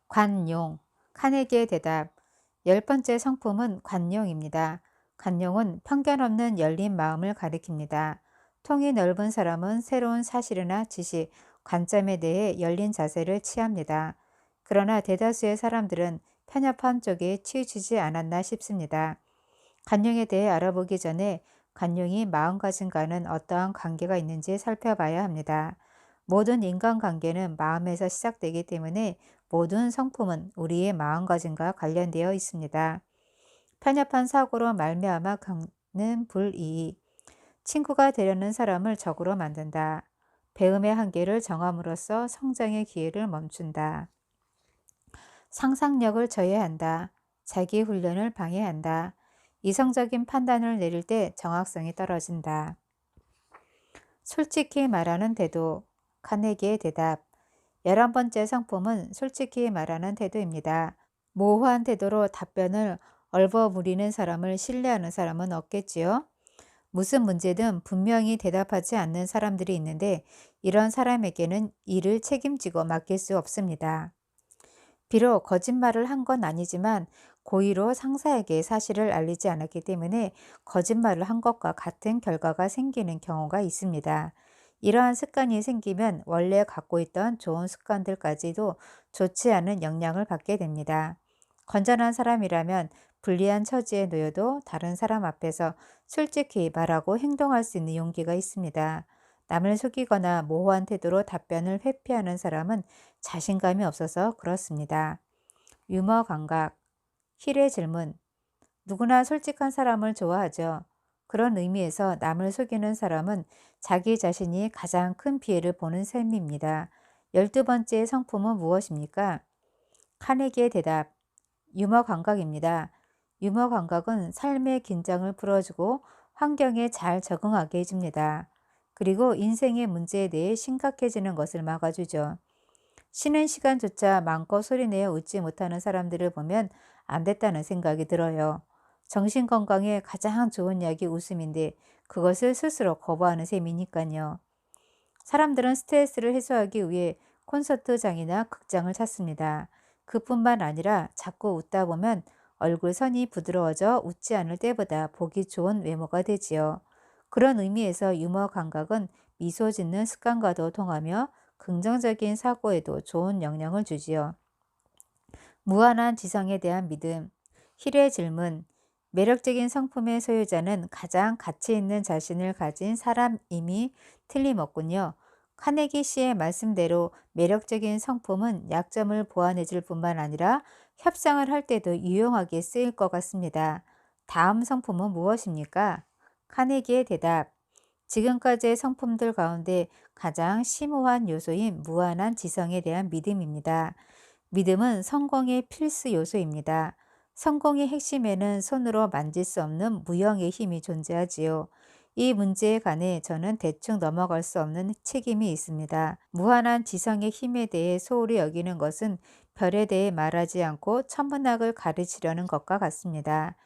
관용, 카네기의 대답. 10번째 성품은 관용입니다. 관용은 편견 없는 열린 마음을 가리킵니다. 통이 넓은 사람은 새로운 사실이나 지식, 관점에 대해 열린 자세를 취합니다. 그러나 대다수의 사람들은 편협한 쪽에 치우치지 않았나 싶습니다. 관용에 대해 알아보기 전에 관용이 마음가짐과는 어떠한 관계가 있는지 살펴봐야 합니다. 모든 인간관계는 마음에서 시작되기 때문에 모든 성품은 우리의 마음가짐과 관련되어 있습니다. 편협한 사고로 말미암아 겪는 불이익. 친구가 되려는 사람을 적으로 만든다. 배움의 한계를 정함으로써 성장의 기회를 멈춘다. 상상력을 저해한다. 자기 훈련을 방해한다. 이성적인 판단을 내릴 때 정확성이 떨어진다. 솔직히 말하는 태도. 카네기의 대답. 11번째 성품은 솔직히 말하는 태도입니다. 모호한 태도로 답변을 얼버무리는 사람을 신뢰하는 사람은 없겠지요. 무슨 문제든 분명히 대답하지 않는 사람들이 있는데 이런 사람에게는 일을 책임지고 맡길 수 없습니다. 비록 거짓말을 한 건 아니지만 고의로 상사에게 사실을 알리지 않았기 때문에 거짓말을 한 것과 같은 결과가 생기는 경우가 있습니다. 이러한 습관이 생기면 원래 갖고 있던 좋은 습관들까지도 좋지 않은 영향을 받게 됩니다. 건전한 사람이라면 불리한 처지에 놓여도 다른 사람 앞에서 솔직히 말하고 행동할 수 있는 용기가 있습니다. 남을 속이거나 모호한 태도로 답변을 회피하는 사람은 자신감이 없어서 그렇습니다. 유머 감각, 힐의 질문. 누구나 솔직한 사람을 좋아하죠. 그런 의미에서 남을 속이는 사람은 자기 자신이 가장 큰 피해를 보는 셈입니다. 12번째 성품은 무엇입니까? 카네기의 대답. 유머 감각입니다. 유머 감각은 삶의 긴장을 풀어주고 환경에 잘 적응하게 해줍니다. 그리고 인생의 문제에 대해 심각해지는 것을 막아주죠. 쉬는 시간조차 마음껏 소리내어 웃지 못하는 사람들을 보면 안 됐다는 생각이 들어요. 정신건강에 가장 좋은 약이 웃음인데 그것을 스스로 거부하는 셈이니까요. 사람들은 스트레스를 해소하기 위해 콘서트장이나 극장을 찾습니다. 그뿐만 아니라 자꾸 웃다 보면 얼굴 선이 부드러워져 웃지 않을 때보다 보기 좋은 외모가 되지요. 그런 의미에서 유머 감각은 미소 짓는 습관과도 통하며 긍정적인 사고에도 좋은 영향을 주지요. 무한한 지성에 대한 믿음. 힐의 질문. 매력적인 성품의 소유자는 가장 가치 있는 자신을 가진 사람임이 틀림없군요. 카네기 씨의 말씀대로 매력적인 성품은 약점을 보완해 줄 뿐만 아니라 협상을 할 때도 유용하게 쓰일 것 같습니다. 다음 성품은 무엇입니까? 카네기의 대답. 지금까지의 성품들 가운데 가장 심오한 요소인 무한한 지성에 대한 믿음입니다. 믿음은 성공의 필수 요소입니다. 성공의 핵심에는 손으로 만질 수 없는 무형의 힘이 존재하지요. 이 문제에 관해 저는 대충 넘어갈 수 없는 책임이 있습니다. 무한한 지성의 힘에 대해 소홀히 여기는 것은 별에 대해 말하지 않고 천문학을 가르치려는 것과 같습니다.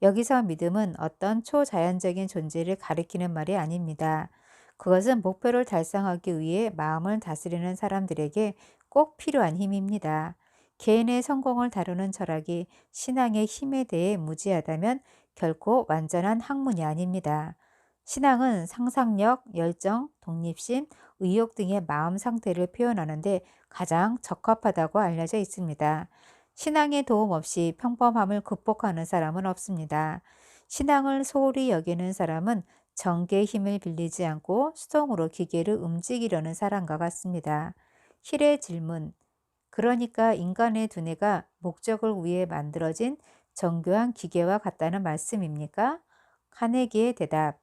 여기서 믿음은 어떤 초자연적인 존재를 가리키는 말이 아닙니다. 그것은 목표를 달성하기 위해 마음을 다스리는 사람들에게 꼭 필요한 힘입니다. 개인의 성공을 다루는 철학이 신앙의 힘에 대해 무지하다면 결코 완전한 학문이 아닙니다. 신앙은 상상력, 열정, 독립심, 의욕 등의 마음 상태를 표현하는데 가장 적합하다고 알려져 있습니다. 신앙의 도움 없이 평범함을 극복하는 사람은 없습니다. 신앙을 소홀히 여기는 사람은 정계의 힘을 빌리지 않고 수동으로 기계를 움직이려는 사람과 같습니다. 힐의 질문. 그러니까 인간의 두뇌가 목적을 위해 만들어진 정교한 기계와 같다는 말씀입니까? 카네기의 대답.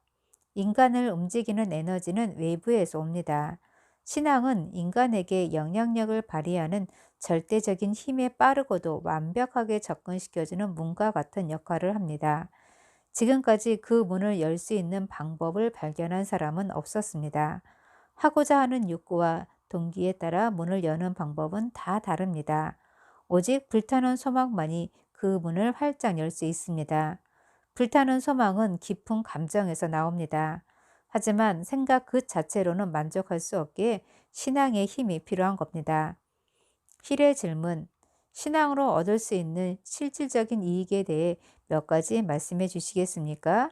인간을 움직이는 에너지는 외부에서 옵니다. 신앙은 인간에게 영향력을 발휘하는 절대적인 힘에 빠르고도 완벽하게 접근시켜주는 문과 같은 역할을 합니다. 지금까지 그 문을 열 수 있는 방법을 발견한 사람은 없었습니다. 하고자 하는 욕구와 동기에 따라 문을 여는 방법은 다 다릅니다. 오직 불타는 소망만이 그 문을 활짝 열 수 있습니다. 불타는 소망은 깊은 감정에서 나옵니다. 하지만 생각 그 자체로는 만족할 수 없기에 신앙의 힘이 필요한 겁니다. 힐의 질문. 신앙으로 얻을 수 있는 실질적인 이익에 대해 몇 가지 말씀해 주시겠습니까?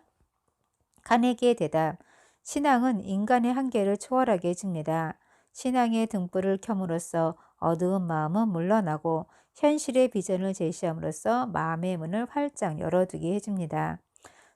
카네기의 대답. 신앙은 인간의 한계를 초월하게 해줍니다. 신앙의 등불을 켬으로써 어두운 마음은 물러나고 현실의 비전을 제시함으로써 마음의 문을 활짝 열어두게 해줍니다.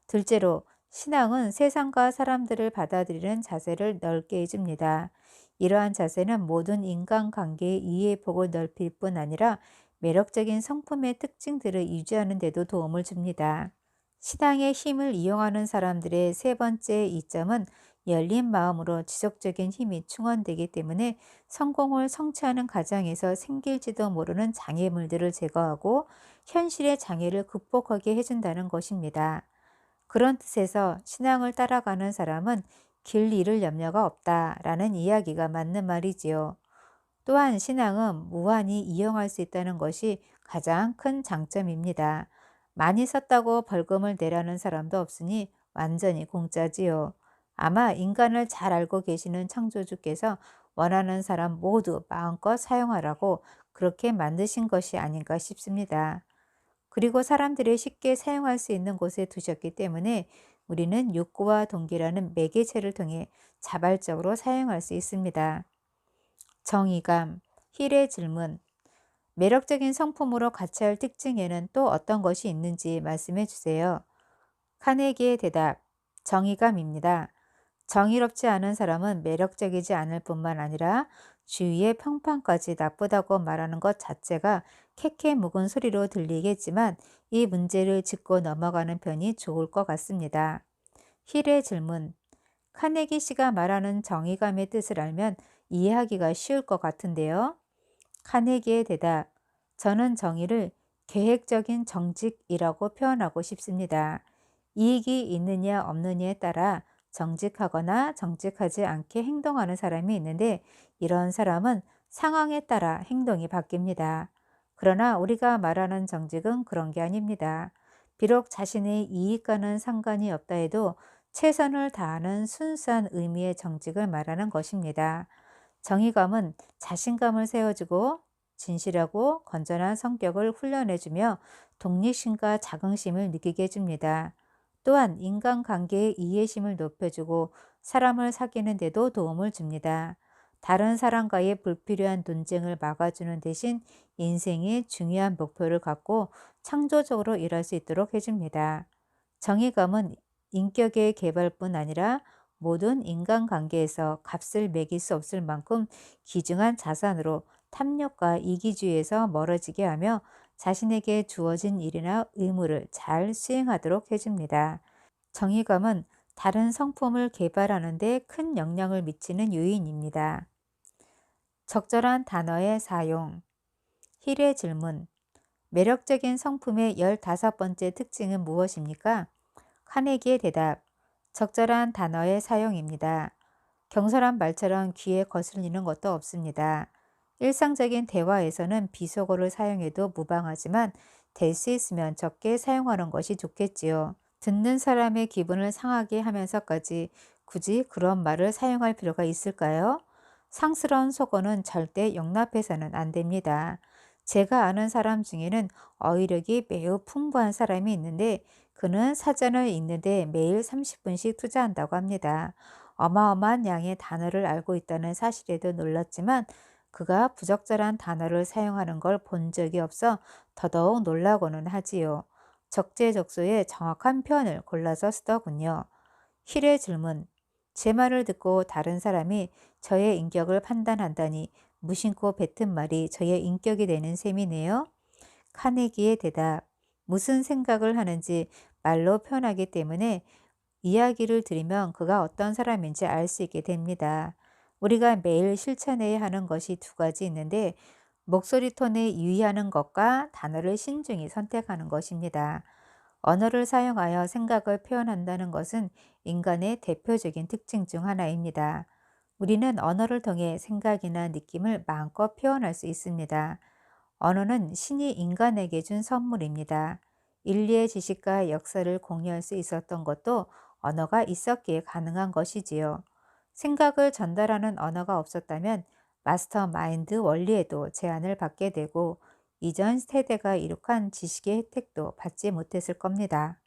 둘째로, 신앙은 세상과 사람들을 받아들이는 자세를 넓게 해줍니다. 이러한 자세는 모든 인간관계의 이해 폭을 넓힐 뿐 아니라 매력적인 성품의 특징들을 유지하는 데도 도움을 줍니다. 신앙의 힘을 이용하는 사람들의 세 번째 이점은 열린 마음으로 지속적인 힘이 충원되기 때문에 성공을 성취하는 과정에서 생길지도 모르는 장애물들을 제거하고 현실의 장애를 극복하게 해준다는 것입니다. 그런 뜻에서 신앙을 따라가는 사람은 길 잃을 염려가 없다라는 이야기가 맞는 말이지요. 또한 신앙은 무한히 이용할 수 있다는 것이 가장 큰 장점입니다. 많이 썼다고 벌금을 내라는 사람도 없으니 완전히 공짜지요. 아마 인간을 잘 알고 계시는 창조주께서 원하는 사람 모두 마음껏 사용하라고 그렇게 만드신 것이 아닌가 싶습니다. 그리고 사람들이 쉽게 사용할 수 있는 곳에 두셨기 때문에 우리는 욕구와 동기라는 매개체를 통해 자발적으로 사용할 수 있습니다. 정의감, 힐의 질문, 매력적인 성품으로 같이 할 특징에는 또 어떤 것이 있는지 말씀해 주세요. 카네기의 대답, 정의감입니다. 정의롭지 않은 사람은 매력적이지 않을 뿐만 아니라 주위의 평판까지 나쁘다고 말하는 것 자체가 캐캐 묵은 소리로 들리겠지만 이 문제를 짚고 넘어가는 편이 좋을 것 같습니다. 힐의 질문. 카네기 씨가 말하는 정의감의 뜻을 알면 이해하기가 쉬울 것 같은데요. 카네기의 대답. 저는 정의를 계획적인 정직이라고 표현하고 싶습니다. 이익이 있느냐 없느냐에 따라 정직하거나 정직하지 않게 행동하는 사람이 있는데 이런 사람은 상황에 따라 행동이 바뀝니다. 그러나 우리가 말하는 정직은 그런 게 아닙니다. 비록 자신의 이익과는 상관이 없다 해도 최선을 다하는 순수한 의미의 정직을 말하는 것입니다. 정의감은 자신감을 세워주고 진실하고 건전한 성격을 훈련해주며 독립심과 자긍심을 느끼게 해줍니다. 또한 인간관계의 이해심을 높여주고 사람을 사귀는 데도 도움을 줍니다. 다른 사람과의 불필요한 논쟁을 막아주는 대신 인생의 중요한 목표를 갖고 창조적으로 일할 수 있도록 해줍니다. 정의감은 인격의 개발뿐 아니라 모든 인간관계에서 값을 매길 수 없을 만큼 귀중한 자산으로 탐욕과 이기주의에서 멀어지게 하며 자신에게 주어진 일이나 의무를 잘 수행하도록 해줍니다. 정의감은 다른 성품을 개발하는 데 큰 영향을 미치는 요인입니다. 적절한 단어의 사용. 힐의 질문. 매력적인 성품의 15번째 특징은 무엇입니까? 카네기의 대답. 적절한 단어의 사용입니다. 경솔한 말처럼 귀에 거슬리는 것도 없습니다. 일상적인 대화에서는 비속어를 사용해도 무방하지만 될 수 있으면 적게 사용하는 것이 좋겠지요. 듣는 사람의 기분을 상하게 하면서까지 굳이 그런 말을 사용할 필요가 있을까요? 상스러운 속어는 절대 용납해서는 안 됩니다. 제가 아는 사람 중에는 어휘력이 매우 풍부한 사람이 있는데 그는 사전을 읽는데 매일 30분씩 투자한다고 합니다. 어마어마한 양의 단어를 알고 있다는 사실에도 놀랐지만 그가 부적절한 단어를 사용하는 걸 본 적이 없어 더더욱 놀라고는 하지요. 적재적소에 정확한 표현을 골라서 쓰더군요. 힐의 질문. 제 말을 듣고 다른 사람이 저의 인격을 판단한다니 무심코 뱉은 말이 저의 인격이 되는 셈이네요. 카네기의 대답. 무슨 생각을 하는지 말로 표현하기 때문에 이야기를 들으면 그가 어떤 사람인지 알 수 있게 됩니다. 우리가 매일 실천해야 하는 것이 두 가지 있는데 목소리 톤에 유의하는 것과 단어를 신중히 선택하는 것입니다. 언어를 사용하여 생각을 표현한다는 것은 인간의 대표적인 특징 중 하나입니다. 우리는 언어를 통해 생각이나 느낌을 마음껏 표현할 수 있습니다. 언어는 신이 인간에게 준 선물입니다. 인류의 지식과 역사를 공유할 수 있었던 것도 언어가 있었기에 가능한 것이지요. 생각을 전달하는 언어가 없었다면 마스터 마인드 원리에도 제한을 받게 되고 이전 세대가 이룩한 지식의 혜택도 받지 못했을 겁니다.